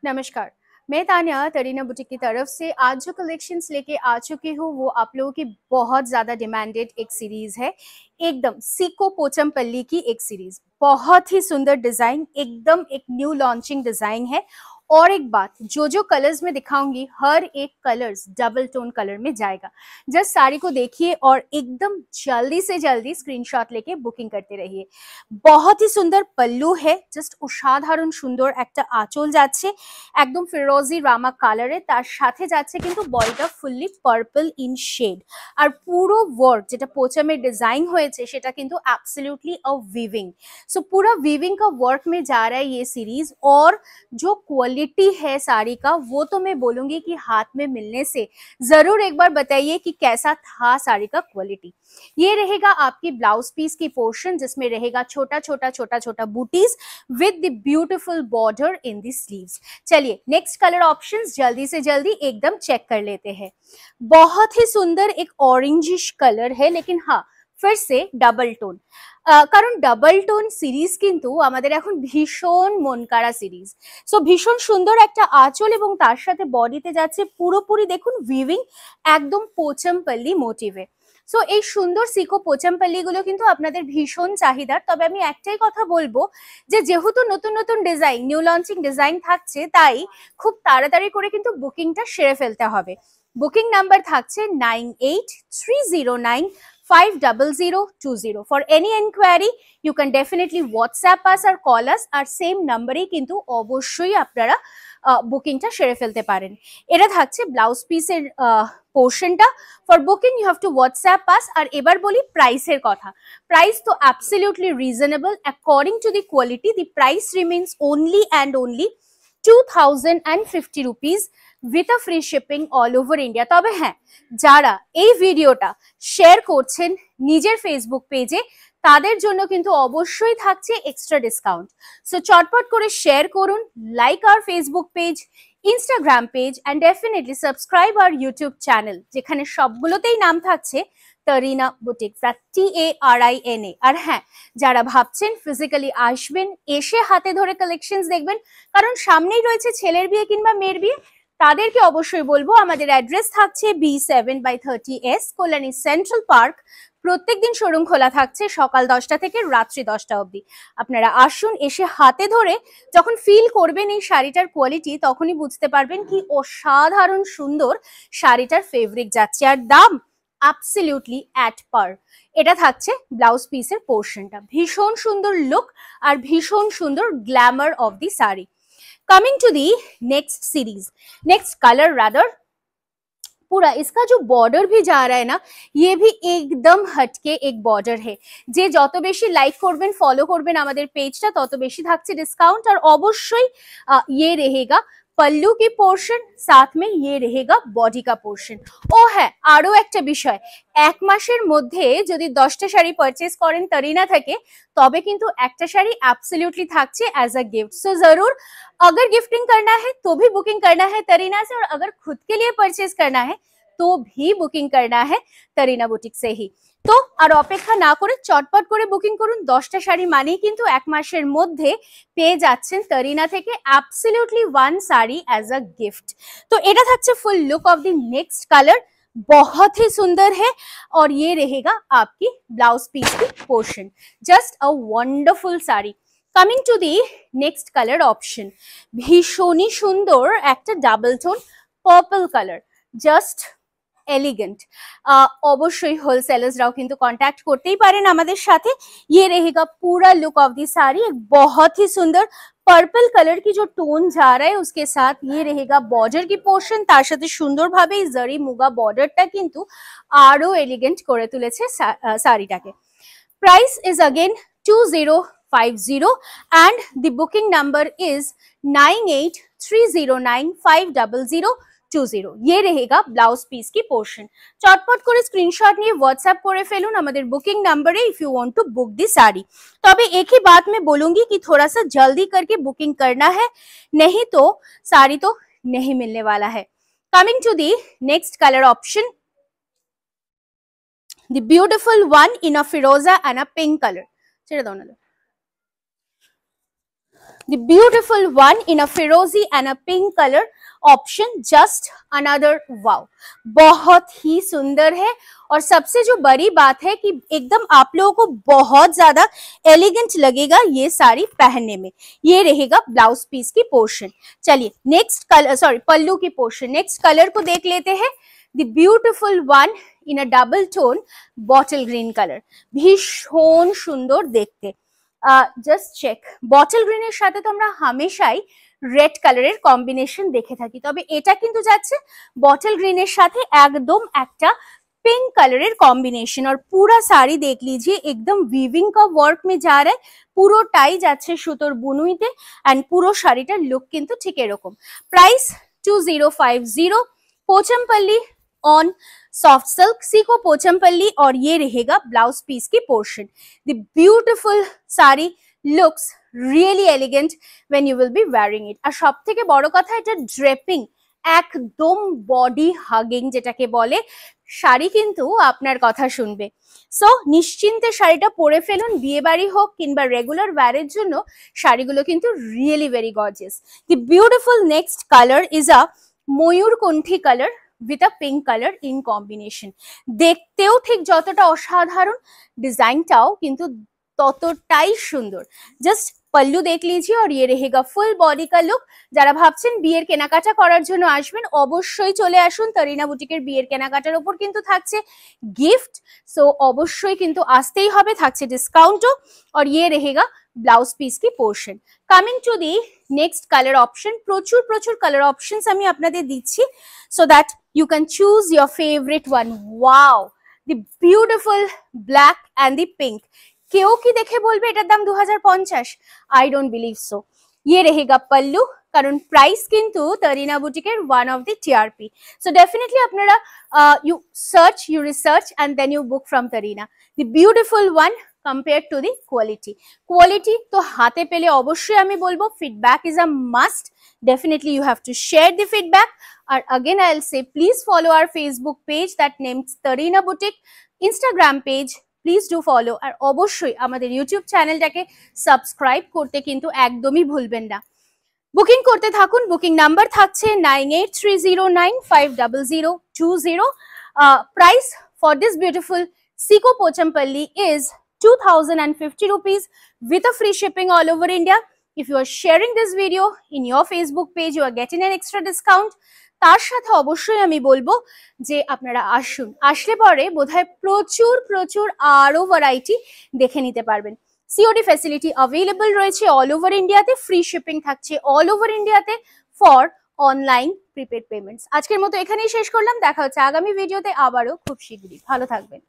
नमस्कार, मैं तान्या तरीना बुटीक की तरफ से आज जो कलेक्शंस लेके आ चुकी हूँ वो आप लोगों की बहुत ज़्यादा डिमांडेड एक सीरीज़ है। एकदम सीको पोचमपल्ली की एक सीरीज़, बहुत ही सुंदर डिज़ाइन, एकदम एक न्यू लॉन्चिंग डिज़ाइन है। और एक बात, जो जो कलर्स में दिखाऊंगी हर एक कलर्स डबल टोन कलर में जाएगा। जस्ट साड़ी को देखिए और एकदम जल्दी से जल्दी स्क्रीनशॉट लेके बुकिंग करते रहिए। बहुत ही सुंदर पल्लू है, জাস্ট অসাধারণ সুন্দর একটা আঁচল যাচ্ছে, একদম ফিরোজি রামা কালারে, তার সাথে যাচ্ছে কিন্তু বডিটা ফুললি পার্পল ইন শেড। আর পুরো ওয়ার্ক যেটা पोचम में डिजाइन হয়েছে সেটা কিন্তু एब्सोल्युटली अ वीविंग। सो पूरा वीविंग का वर्क में जा रहा है ये सीरीज। और जो क्वालिटी है साड़ी का वो तो मैं बोलूंगी कि हाथ में मिलने से जरूर एक बार बताइए कि कैसा था साड़ी का क्वालिटी। ये रहेगा आपकी ब्लाउज पीस की पोर्शन, जिसमें रहेगा छोटा छोटा छोटा छोटा booties with the beautiful border in the sleeves. चलिए नेक्स्ट कलर ऑप्शंस जल्दी से जल्दी एकदम चेक कर लेते हैं। बहुत ही सुंदर एक ऑरेंजिश कलर है, लेकिन हाँ फिर से डबल टोन, কারণ ডাবল টোন সিরিজ কিন্তু আমাদের এখন ভীষণ মন কাড়া সিরিজ। সো ভীষণ সুন্দর একটা আঁচল এবং তার সাথে বডিতে যাচ্ছে পুরোপুরি দেখুন উইভিং, একদম পোচমপল্লি মোটিভে। সো এই সুন্দর সিকো পোচমপল্লি গুলো কিন্তু আপনাদের ভীষণ চাহিদার। তবে আমি একটাই কথা বলবো যে যেহেতু নতুন নতুন ডিজাইন, নিউ লঞ্চিং ডিজাইন থাকছে, তাই খুব তাড়াতাড়ি করে কিন্তু বুকিংটা সেরে ফেলতে হবে। বুকিং নাম্বার থাকছে 9830950020। For any enquiry you can definitely WhatsApp us or call us, আর সেম নাম্বারেই কিন্তু অবশ্যই আপনারা বুকিংটা সেরে ফেলতে পারেন। এটা থাকছে ব্লাউজ পিসের পোর্শনটা। For booking you have to WhatsApp us. আর এবার বলি প্রাইসের কথা। প্রাইস তো absolutely reasonable according to the quality. The price remains only and only 2050 rupees with a free shipping all over India। তবে হ্যাঁ, যারা এই ভিডিওটা শেয়ার করছেন নিজের ফেসবুক পেজে তাদের জন্য কিন্তু অবশ্যই থাকছে এক্সট্রা ডিসকাউন্ট। সো চটপট করে শেয়ার করুন, like our Facebook page, Instagram page and definitely subscribe our YouTube channel, যেখানে সবগুলোতেই নাম থাকছে তরিনা বুটিক্স, TARINA। আর হ্যাঁ, যারা ভাবছেন ফিজিক্যালি আসবেন, এসে হাতে ধরে কালেকশনস দেখবেন, কারণ সামনেই রয়েছে ছেলের বিয়ে কিংবা মেয়ের বিয়ে, তাদেরকে অবশ্যই বলবো আমাদের অ্যাড্রেস থাকছে B7/30S কল্যাণী সেন্ট্রাল পার্ক। প্রত্যেকদিন শোরুম খোলা থাকছে সকাল 10টা থেকে রাত্রি 10টা অবধি। আপনারা আসুন, এসে হাতে ধরে যখন ফিল করবেন এই শাড়িটার কোয়ালিটি, তখনই বুঝতে পারবেন কি অসাধারণ সুন্দর শাড়িটার ফেব্রিক যাচ্ছে। আর দাম অ্যাবসলিউটলি অ্যাট পার। এটা থাকছে ব্লাউজ পিসের পোর্শনটা, ভীষণ সুন্দর লুক আর ভীষণ সুন্দর glamour of the sari. Coming to the next series, next colour rather, पूरा इसका जो बॉर्डर भी जा रहा है ना, ये भी एकदम हटके एक बॉर्डर है। যে যত বেশি লাইক করবেন, ফলো করবেন আমাদের পেজটা, তত বেশি থাকছে ডিসকাউন্ট। আর অবশ্যই ये रहेगा पल्लू की पोर्शन, साथ में ये रहेगा बॉडी का पोर्शन। ও হ্যাঁ, আরো একটা বিষয়, এক মাসের মধ্যে যদি 10টা শাড়ি পারচেজ করেন তরিনা থেকে, তবে কিন্তু একটা শাড়ি অ্যাবসলিউটলি থাকছে অ্যাজ আ गिफ्ट। सो जरूर अगर गिफ्टिंग करना है तो भी बुकिंग करना है तरीना से, और अगर खुद के लिए परचेज करना है तो भी बुकिंग करना है तरीना बुटीक से ही। তো আর অপেক্ষা না করে চটপট করে বুকিং করুন। 10টা শাড়ি মানেই কিন্তু এক মাসের মধ্যে পেয়ে যাচ্ছেন তরিনা থেকে absolutely one sari as a gift. तो এটা থাকছে ফুল look of the next colour, बहुत ही सुंदर है। और ये रहेगा आपकी ब्लाउज पीस की portion, just a wonderful sari. Coming to the next colour option, ভীষণই সুন্দর একটা double tone purple colour, just elegant. অবশ্যই হোলসেলার্সরাও কিন্তু কন্ট্যাক্ট করতেই পারেন আমাদের সাথে। ये रहेगा पूरा लुक ऑफ दी साड़ी, एक बहुत ही सुंदर पर्पल कलर की जो टोन जा रहा है उसके साथ ये रहेगा बॉर्डर की पोर्शन, তার সাথে সুন্দরভাবে জরি মুগা বর্ডারটা কিন্তু আরো এলিগেন্ট করে তুলেছে শাড়িটাকে। Price is again 2050 and the booking number is 9830950020। ये रहेगा ब्लाउज पीस की पोर्शन। चटपट করে स्क्रीनशॉट নিয়ে व्हाट्सएप করে ফেলুন আমাদের বুকিং নম্বরে if you want to book the sari. तबे एक ही बात मैं बोलूंगी कि थोड़ा सा जल्दी करके बुकिंग करना है, नहीं तो साड़ी तो नहीं मिलने वाला है। Coming to the next colour option, the beautiful one in a firoza and a pink color। ছেড়ে দাও না, The beautiful one in a ferozi and a pink color option, just another wow. बहुत ही सुंदर है और सबसे जो बड़ी बात है कि एकदम आप लोगों को बहुत ज्यादा एलिगेंट लगेगा ये साड़ी पहनने में। ये रहेगा ब्लाउज पीस की पोर्शन। चलिए नेक्स्ट कलर, सॉरी पल्लू की पोर्शन, नेक्स्ट कलर को देख लेते हैं। The beautiful one in a double tone bottle green color, ভীষণ সুন্দর দেখতে। জাস্ট চেক, বটল গ্রিনের সাথে তো আমরা হামেশাই রেড কালারের কম্বিনেশন দেখে থাকি, তবে এটা কিন্তু যাচ্ছে बॉटल ग्रीन साथे एकदम একটা पिंक कलर कॉम्बिनेशन। और पूरा साड़ी देख लीजिए एकदम वीविंग का वर्क में जा रहा है, পুরোটাই যাচ্ছে সুতোর বুনুইতে एंड পুরো শাড়িটার লুক কিন্তু ঠিক এরকম। Price 2050, Pochampally on soft silk, Seiko Pochampally, और ये रहेगा ब्लाउज पीस की portion. The beautiful sari looks really elegant when you will be wearing it. और सबथेके बड़ कथा এটা ড্রেপিং একদম বডি হাগিং যেটাকে বলে, শাড়ি কিন্তু আপনার কথা শুনবে। সো নিশ্চিন্তে শাড়িটা পরে ফেলুন, বিয়ে বাড়ি হোক কিংবা রেগুলার ওয়্যারের জন্য শাড়িগুলো কিন্তু really very gorgeous. The beautiful next colour is a mayurkanthi colour with a pink color in combination। দেখতেও ঠিক যতটা অসাধারণ, ডিজাইনটাও কিন্তু ততটাই সুন্দর। জাস্ট पल्लू देख लीजिए और ये रहेगा फुल बॉडी का लुक। যারা ভাবছেন বিয়ের কেনাকাটা করার জন্য আসবেন অবশ্যই চলে আসুন, তরিনা বুটিকের বিয়ের কেনাকাটার উপর কিন্তু থাকছে গিফট, সো অবশ্যই কিন্তু আসতেই হবে, থাকছে ডিসকাউন্টও। और ये रहेगा ব্লাউজ পিস কি portion. Coming to the next colour option, প্রচুর প্রচুর কালার অপশনস আমি আপনাদের দিচ্ছি so that you can choose your favourite one. Wow, the beautiful black and the pink. কেউ কি দেখে বলবে এটার দাম 2050? I don't believe so. ये रहेगा पल्लू, कारण प्राइस किंतु तरीना बुटीकेर one of the TRP. So definitely अपनारा you search, you research and then you book from Tarina. The beautiful one compare to the quality तो हाथे पेले अवश्य आमी बोलबो feedback is a must. Definitely you have to share the feedback. और again I will say please follow our Facebook page that names Tarina boutique, Instagram page please do follow, और अवश्य आमादेर यूट्यूब चैनलटाके सबस्क्राइब करते किन्तु एकदमई भूलबेन ना। बुकिंग करते थाकुन, booking number थाकছে 9830950020। प्राइस फॉर दिस ब्यूटिफुल सीको Pochampally is 2050 rupees with a free shipping all over India। If you are sharing this video in your Facebook page, you are getting an extra discount। তার সাথে অবশ্যই আমি বলবো যে আপনারা আসুন, আসলে পরে বোধহয় প্রচুর প্রচুর আরো ভ্যারাইটি দেখে নিতে পারবেন। সিওডি ফ্যাসিলিটি অ্যাভেলেবল রয়েছে অল ওভার ইন্ডিয়াতে, ফ্রি শিপিং থাকছে অল ওভার ইন্ডিয়াতে ফর অনলাইন প্রিপেড পেমেন্টস। আজকের মতো এখানেই শেষ করলাম, দেখা হচ্ছে আগামী ভিডিওতে আবারও খুব শীঘ্রই। ভালো থাকবেন।